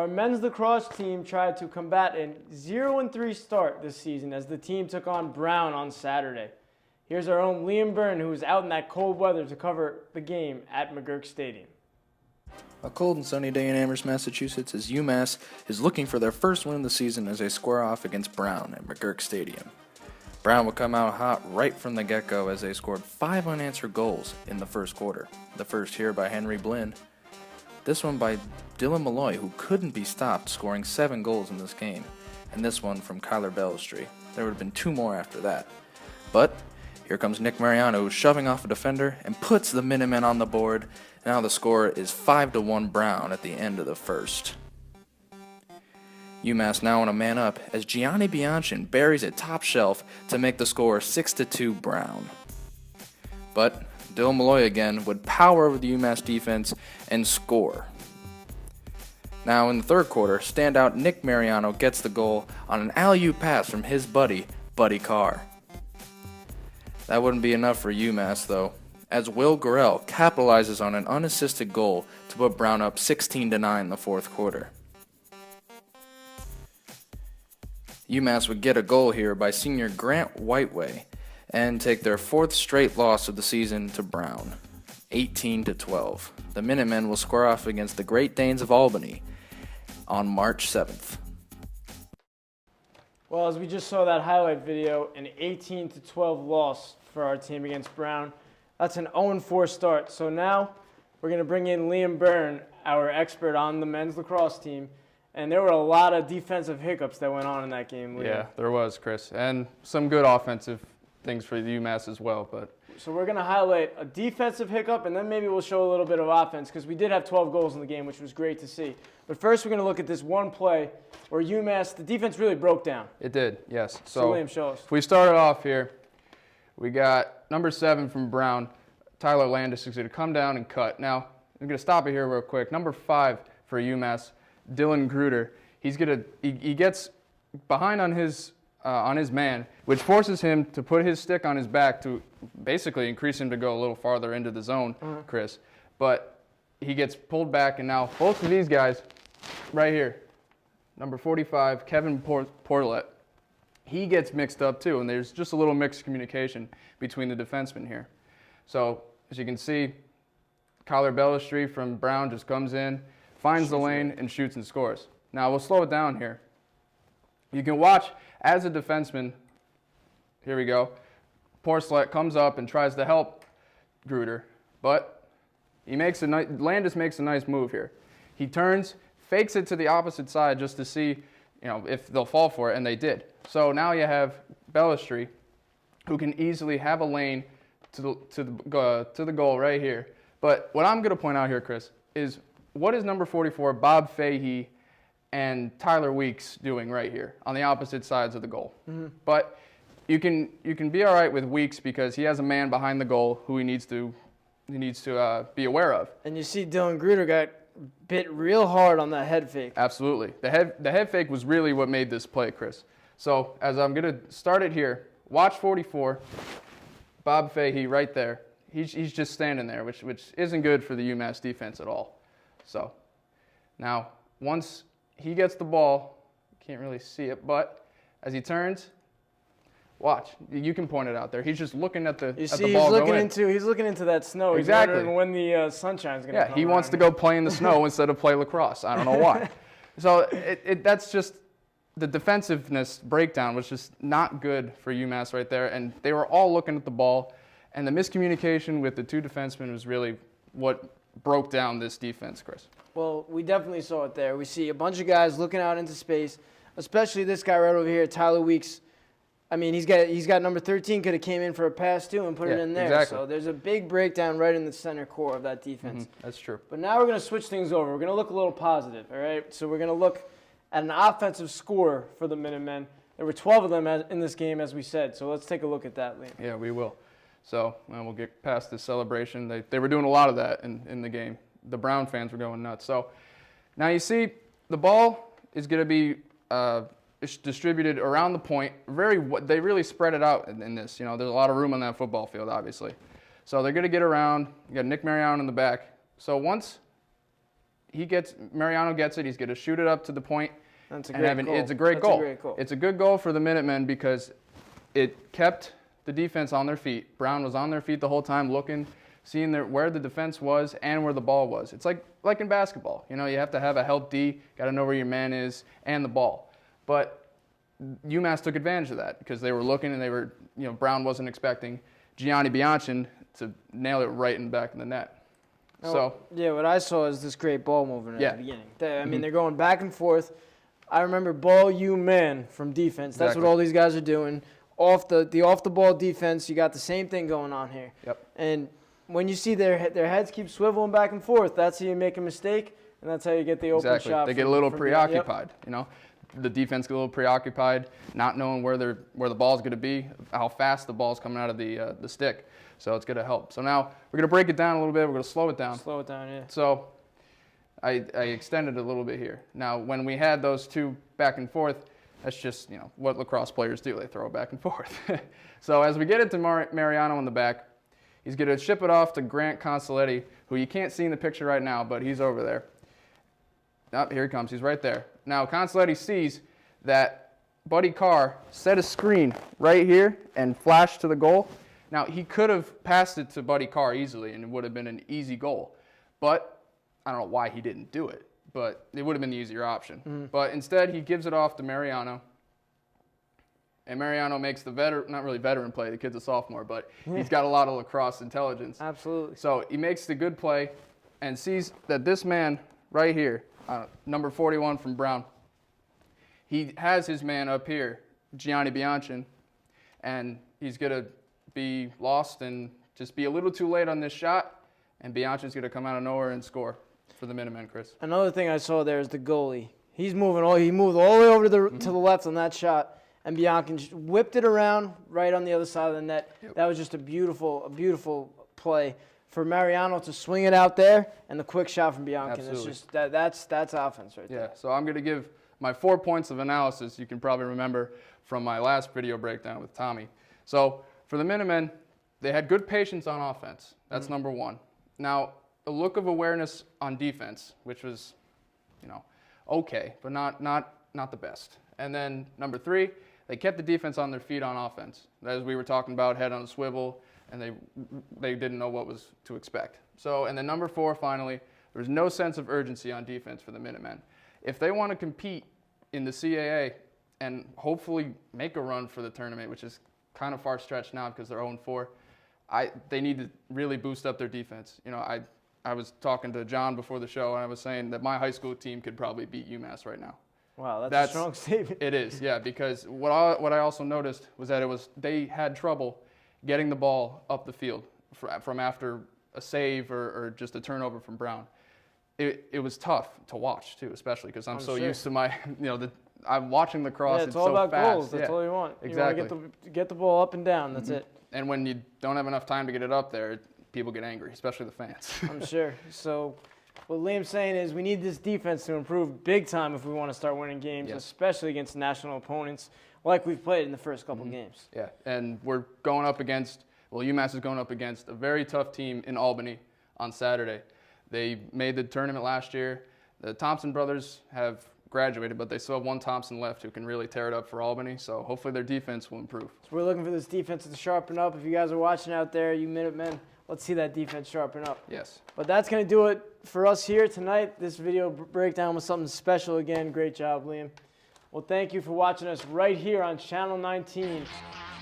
Our men's lacrosse team tried to combat a 0-3 start this season as the team took on Brown on Saturday. Here's our own Liam Byrne, who was out in that cold weather to cover the game at McGurk Stadium. A cold and sunny day in Amherst, Massachusetts, as UMass is looking for their first win of the season as they square off against Brown at McGurk Stadium. Brown would come out hot right from the get-go as they scored 5 unanswered goals in the first quarter. The first here by Henry Blinn. This one by Dylan Malloy, who couldn't be stopped, scoring 7 goals in this game. And this one from Kyler Bellistry. There would have been 2 more after that. But here comes Nick Mariano, who's shoving off a defender and puts the Minutemen on the board. Now the score is 5-1 Brown at the end of the first. UMass now on a man up as Gianni Bianchin buries it top shelf to make the score 6-2 Brown. But Dylan Malloy again would power over the UMass defense and score. Now in the third quarter, standout Nick Mariano gets the goal on an alley-oop pass from his buddy, Buddy Carr. That wouldn't be enough for UMass though, as Will Gorell capitalizes on an unassisted goal to put Brown up 16-9 in the fourth quarter. UMass would get a goal here by senior Grant Whiteway and take their 4th straight loss of the season to Brown, 18-12. The Minutemen will square off against the Great Danes of Albany on March 7th. Well, as we just saw that highlight video, an 18-12 loss for our team against Brown. That's an 0-4 start. So now we're going to bring in Liam Byrne, our expert on the men's lacrosse team. And there were a lot of defensive hiccups that went on in that game, Liam. Yeah, there was, Chris. And some good offensive things for the UMass as well. So we're going to highlight a defensive hiccup, and then maybe we'll show a little bit of offense, because we did have 12 goals in the game, which was great to see. But first we're going to look at this one play where UMass, the defense really broke down. It did, yes. So Liam, show us. If we started off here, we got number 7 from Brown, Tyler Landis, who's going to come down and cut. Now, I'm going to stop it here real quick. Number 5 for UMass, Dylan Gruder. He gets behind on his man, which forces him to put his stick on his back to basically increase him to go a little farther into the zone, Chris. But he gets pulled back, and now both of these guys right here, number 45, Kevin Portlet, he gets mixed up too, and there's just a little mixed communication between the defensemen here. So as you can see, Kyler Bellistry from Brown just comes in, finds the lane, and shoots and scores. Now we'll slow it down here. You can watch as a defenseman, here we go, Portlet comes up and tries to help Gruder, but Landis makes a nice move here. He turns, fakes it to the opposite side just to see, if they'll fall for it, and they did. So now you have Bellistry, who can easily have a lane to the goal right here. But what I'm going to point out here, Chris, is what is number 44, Bob Fahey, and Tyler Weeks doing right here on the opposite sides of the goal. But you can be all right with Weeks because he has a man behind the goal who he needs to be aware of. And you see Dylan Gruder got bit real hard on that head fake. Absolutely. The head fake was really what made this play, Chris. So as I'm going to start it here, watch 44, Bob Fahey right there. He's just standing there, which isn't good for the UMass defense at all. So now once he gets the ball, can't really see it, but as he turns, watch. You can point it out there. He's just looking at the ball going in. He's looking into that snow. Exactly. He's wondering when the sunshine's going to come. Yeah, he wants to go play in the snow instead of play lacrosse. I don't know why. So that's just the defensiveness breakdown was just not good for UMass right there, and they were all looking at the ball, and the miscommunication with the 2 defensemen was really what broke down this defense, Chris. Well, we definitely saw it there. We see a bunch of guys looking out into space, especially this guy right over here, Tyler Weeks. I mean, he's got number 13, could have came in for a pass too and put it in there. Exactly. So there's a big breakdown right in the center core of that defense. That's true. But now we're going to switch things over. We're going to look a little positive, all right? So we're going to look at an offensive score for the Minutemen. There were 12 of them in this game, as we said. So let's take a look at that, Liam. Yeah, we will. So we'll get past this celebration. They were doing a lot of that in the game. The Brown fans were going nuts. So now you see the ball is going to be distributed around the point. They really spread it out in this. There's a lot of room on that football field, obviously. So they're going to get around. You got Nick Mariano in the back. So once Mariano gets it. He's going to shoot it up to the point. That's a great goal. It's a great goal. A great goal. It's a good goal for the Minutemen because it kept the defense on their feet. Brown was on their feet the whole time, looking, seeing where the defense was and where the ball was. It's like in basketball. You have to have a help D, got to know where your man is and the ball. But UMass took advantage of that because they were looking and they were, Brown wasn't expecting Gianni Bianchin to nail it right in the back of the net. What I saw is this great ball movement at the beginning. Mm-hmm. They're going back and forth. I remember ball you man from defense. That's what all these guys are doing. Off the ball defense, you got the same thing going on here. Yep. And when you see their heads keep swiveling back and forth, that's how you make a mistake, and that's how you get the open shot. They get a little preoccupied. The defense get a little preoccupied, not knowing where the ball's going to be, how fast the ball's coming out of the stick. So it's going to help. So now we're going to break it down a little bit. We're going to slow it down. Slow it down, yeah. So I extended a little bit here. Now, when we had those two back and forth, that's just what lacrosse players do. They throw it back and forth. So as we get it to Mariano in the back, he's going to ship it off to Grant Consoletti, who you can't see in the picture right now, but he's over there. Oh, here he comes. He's right there. Now, Consoletti sees that Buddy Carr set a screen right here and flashed to the goal. Now, he could have passed it to Buddy Carr easily, and it would have been an easy goal. But I don't know why he didn't do it, but it would have been the easier option. Mm-hmm. But instead, he gives it off to Mariano. And Mariano makes the not really veteran play. The kid's a sophomore, but he's got a lot of lacrosse intelligence. Absolutely. So he makes the good play and sees that this man right here, number 41 from Brown, he has his man up here, Gianni Bianchin, and he's going to be lost and just be a little too late on this shot, and Bianchin's going to come out of nowhere and score for the Minutemen, Chris. Another thing I saw there is the goalie. He moved all the way over to the left on that shot, and Bianchin just whipped it around right on the other side of the net. Yep. That was just a beautiful play for Mariano to swing it out there, and the quick shot from Bianchin. Absolutely. It's just that's offense right there. Yeah. So I'm going to give my 4 points of analysis. You can probably remember from my last video breakdown with Tommy. So for the Minutemen, they had good patience on offense. That's number one. Now, a look of awareness on defense, which was, okay, but not the best. And then number 3, they kept the defense on their feet on offense. As we were talking about, head on a swivel, and they didn't know what was to expect. So, and then number 4, finally, there was no sense of urgency on defense for the Minutemen. If they want to compete in the CAA and hopefully make a run for the tournament, which is kind of far-stretched now because they're 0-4, they need to really boost up their defense. I was talking to John before the show, and I was saying that my high school team could probably beat UMass right now. Wow, that's a strong statement. It is, yeah, because what I also noticed was that they had trouble getting the ball up the field from after a save or just a turnover from Brown. It was tough to watch too, especially because I'm so used to my, I'm watching lacrosse. Yeah, it's all so about fast. goals. That's all you want. Exactly. You want to get the ball up and down. That's it. And when you don't have enough time to get it up there, people get angry, especially the fans. I'm sure. So what Liam's saying is we need this defense to improve big time if we want to start winning games, especially against national opponents like we've played in the first couple games. Yeah, and we're going up against, UMass is going up against a very tough team in Albany on Saturday. They made the tournament last year. The Thompson brothers have graduated, but they still have one Thompson left who can really tear it up for Albany, so hopefully their defense will improve. So we're looking for this defense to sharpen up. If you guys are watching out there, you Minutemen, let's see that defense sharpen up. Yes. But that's going to do it for us here tonight. This video breakdown was something special again. Great job, Liam. Well, thank you for watching us right here on Channel 19.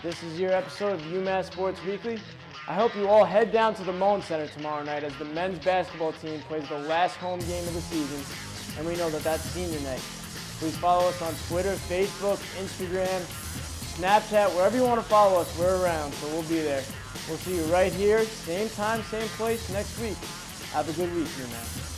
This is your episode of UMass Sports Weekly. I hope you all head down to the Moen Center tomorrow night as the men's basketball team plays the last home game of the season, and we know that that's senior night. Please follow us on Twitter, Facebook, Instagram, Snapchat, wherever you want to follow us, we're around, so we'll be there. We'll see you right here, same time, same place next week. Have a good week, UMass.